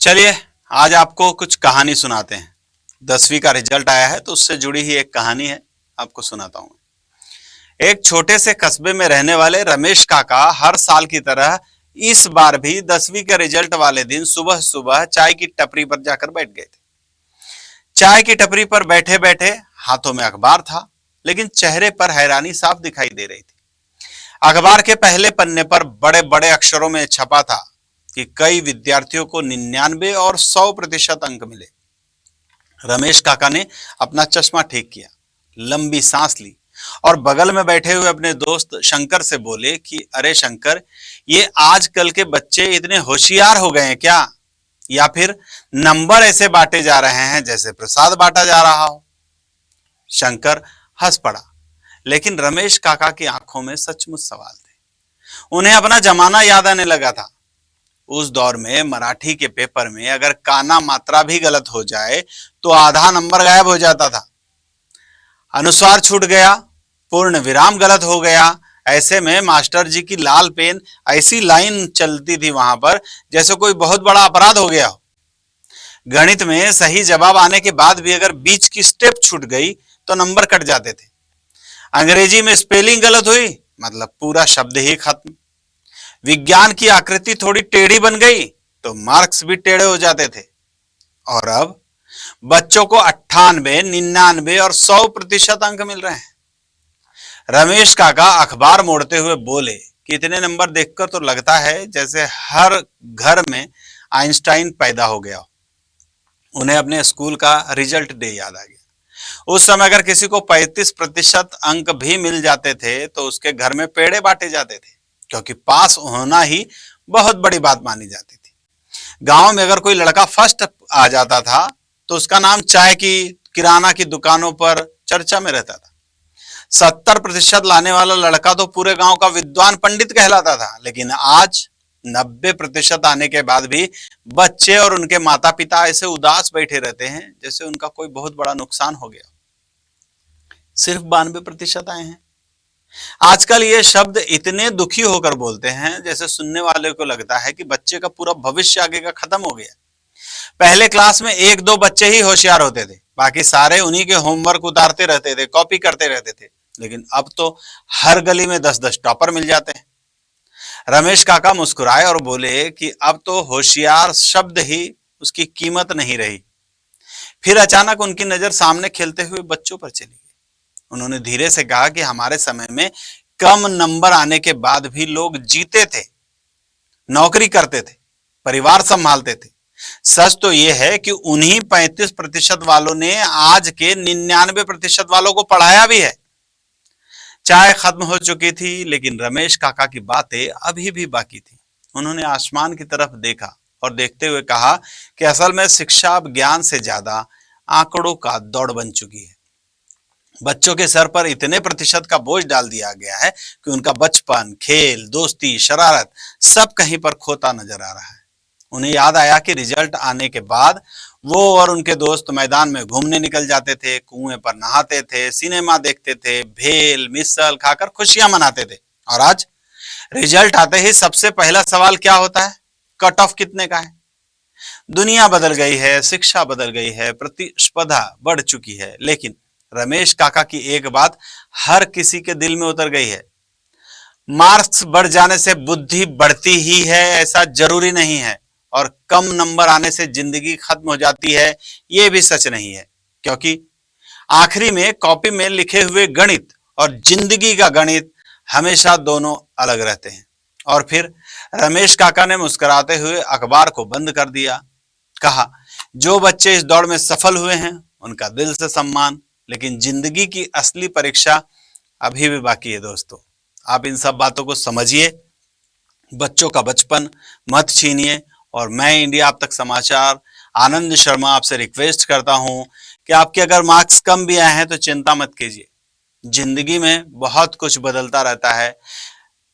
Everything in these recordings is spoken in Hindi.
चलिए, आज आपको कुछ कहानी सुनाते हैं। 10वीं का रिजल्ट आया है तो उससे जुड़ी ही एक कहानी है, आपको सुनाता हूं। एक छोटे से कस्बे में रहने वाले रमेश काका हर साल की तरह इस बार भी 10वीं के रिजल्ट वाले दिन सुबह सुबह चाय की टपरी पर जाकर बैठ गए थे। चाय की टपरी पर बैठे बैठे हाथों में अखबार था, लेकिन चेहरे पर हैरानी साफ दिखाई दे रही थी। अखबार के पहले पन्ने पर बड़े बड़े अक्षरों में छपा था कि कई विद्यार्थियों को 99 और 100% अंक मिले। रमेश काका ने अपना चश्मा ठीक किया, लंबी सांस ली और बगल में बैठे हुए अपने दोस्त शंकर से बोले कि अरे शंकर, ये आजकल के बच्चे इतने होशियार हो गए हैं क्या? या फिर नंबर ऐसे बांटे जा रहे हैं जैसे प्रसाद बांटा जा रहा हो? शंकर हंस पड़ा, लेकिन रमेश काका की आंखों में सचमुच सवाल थे। उन्हें अपना जमाना याद आने लगा था। उस दौर में मराठी के पेपर में अगर काना मात्रा भी गलत हो जाए तो आधा नंबर गायब हो जाता था। अनुस्वार छूट गया, पूर्ण विराम गलत हो गया, ऐसे में मास्टर जी की लाल पेन ऐसी लाइन चलती थी वहां पर जैसे कोई बहुत बड़ा अपराध हो गया हो। गणित में सही जवाब आने के बाद भी अगर बीच की स्टेप छूट गई तो नंबर कट जाते थे। अंग्रेजी में स्पेलिंग गलत हुई मतलब पूरा शब्द ही खत्म। विज्ञान की आकृति थोड़ी टेढ़ी बन गई तो मार्क्स भी टेढ़े हो जाते थे। और अब बच्चों को 98, 99 और 100% अंक मिल रहे हैं। रमेश काका अखबार मोड़ते हुए बोले कि इतने नंबर देखकर तो लगता है जैसे हर घर में आइंस्टाइन पैदा हो गया हो। उन्हें अपने स्कूल का रिजल्ट डे याद आ गया। उस समय अगर किसी को 35% अंक भी मिल जाते थे तो उसके घर में पेड़े बांटे जाते थे, क्योंकि पास होना ही बहुत बड़ी बात मानी जाती थी। गांव में अगर कोई लड़का फर्स्ट आ जाता था तो उसका नाम चाय की, किराना की दुकानों पर चर्चा में रहता था। 70% लाने वाला लड़का तो पूरे गांव का विद्वान पंडित कहलाता था। लेकिन आज 90% आने के बाद भी बच्चे और उनके माता पिता ऐसे उदास बैठे रहते हैं जैसे उनका कोई बहुत बड़ा नुकसान हो गया। सिर्फ 92% आए हैं। आजकल ये शब्द इतने दुखी होकर बोलते हैं जैसे सुनने वाले को लगता है कि बच्चे का पूरा भविष्य आगे का खत्म हो गया। पहले क्लास में 1-2 बच्चे ही होशियार होते थे, बाकी सारे उन्हीं के होमवर्क उतारते रहते थे, कॉपी करते रहते थे। लेकिन अब तो हर गली में 10-10 टॉपर मिल जाते हैं। रमेश काका मुस्कुराए और बोले कि अब तो होशियार शब्द ही उसकी कीमत नहीं रही। फिर अचानक उनकी नजर सामने खेलते हुए बच्चों पर चली गई। उन्होंने धीरे से कहा कि हमारे समय में कम नंबर आने के बाद भी लोग जीते थे, नौकरी करते थे, परिवार संभालते थे। सच तो यह है कि उन्हीं 35% वालों ने आज के 99% वालों को पढ़ाया भी है। चाय खत्म हो चुकी थी, लेकिन रमेश काका की बातें अभी भी बाकी थी। उन्होंने आसमान की तरफ देखा और देखते हुए कहा कि असल में शिक्षा अब ज्ञान से ज्यादा आंकड़ों का दौड़ बन चुकी है। बच्चों के सर पर इतने प्रतिशत का बोझ डाल दिया गया है कि उनका बचपन, खेल, दोस्ती, शरारत सब कहीं पर खोता नजर आ रहा है। उन्हें याद आया कि रिजल्ट आने के बाद वो और उनके दोस्त मैदान में घूमने निकल जाते थे, कुएं पर नहाते थे, सिनेमा देखते थे, भेल मिसल खाकर खुशियां मनाते थे। और आज रिजल्ट आते ही सबसे पहला सवाल क्या होता है? कट ऑफ कितने का है? दुनिया बदल गई है, शिक्षा बदल गई है, प्रतिस्पर्धा बढ़ चुकी है। लेकिन रमेश काका की एक बात हर किसी के दिल में उतर गई है। मार्क्स बढ़ जाने से बुद्धि बढ़ती ही है ऐसा जरूरी नहीं है, और कम नंबर आने से जिंदगी खत्म हो जाती है यह भी सच नहीं है। क्योंकि आखिरी में कॉपी में लिखे हुए गणित और जिंदगी का गणित हमेशा दोनों अलग रहते हैं। और फिर रमेश काका ने मुस्कुराते हुए अखबार को बंद कर दिया। कहा, जो बच्चे इस दौड़ में सफल हुए हैं उनका दिल से सम्मान, लेकिन जिंदगी की असली परीक्षा अभी भी बाकी है। दोस्तों, आप इन सब बातों को समझिए, बच्चों का बचपन मत छीनिए। और मैं इंडिया आप तक समाचार आनंद शर्मा आपसे रिक्वेस्ट करता हूं कि आपके अगर मार्क्स कम भी आए हैं तो चिंता मत कीजिए। जिंदगी में बहुत कुछ बदलता रहता है।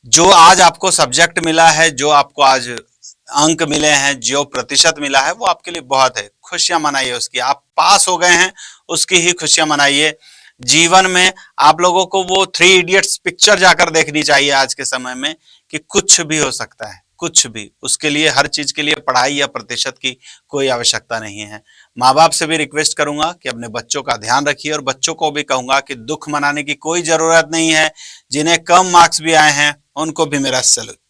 जो आज आपको सब्जेक्ट मिला है, जो आपको आज अंक मिले हैं, जो प्रतिशत मिला है, वो आपके लिए बहुत है। खुशियां मनाइए उसकी। आप पास हो गए हैं उसकी ही खुशियां मनाइए। जीवन में आप लोगों को वो 3 इडियट्स पिक्चर जाकर देखनी चाहिए आज के समय में, कि कुछ भी हो सकता है। कुछ भी, उसके लिए हर चीज के लिए पढ़ाई या प्रतिशत की कोई आवश्यकता नहीं है। माँ बाप से भी रिक्वेस्ट करूंगा कि अपने बच्चों का ध्यान रखिए और बच्चों को भी कहूंगा कि दुख मनाने की कोई जरूरत नहीं है। जिन्हें कम मार्क्स भी आए हैं उनको भी मेरा सैल्यूट।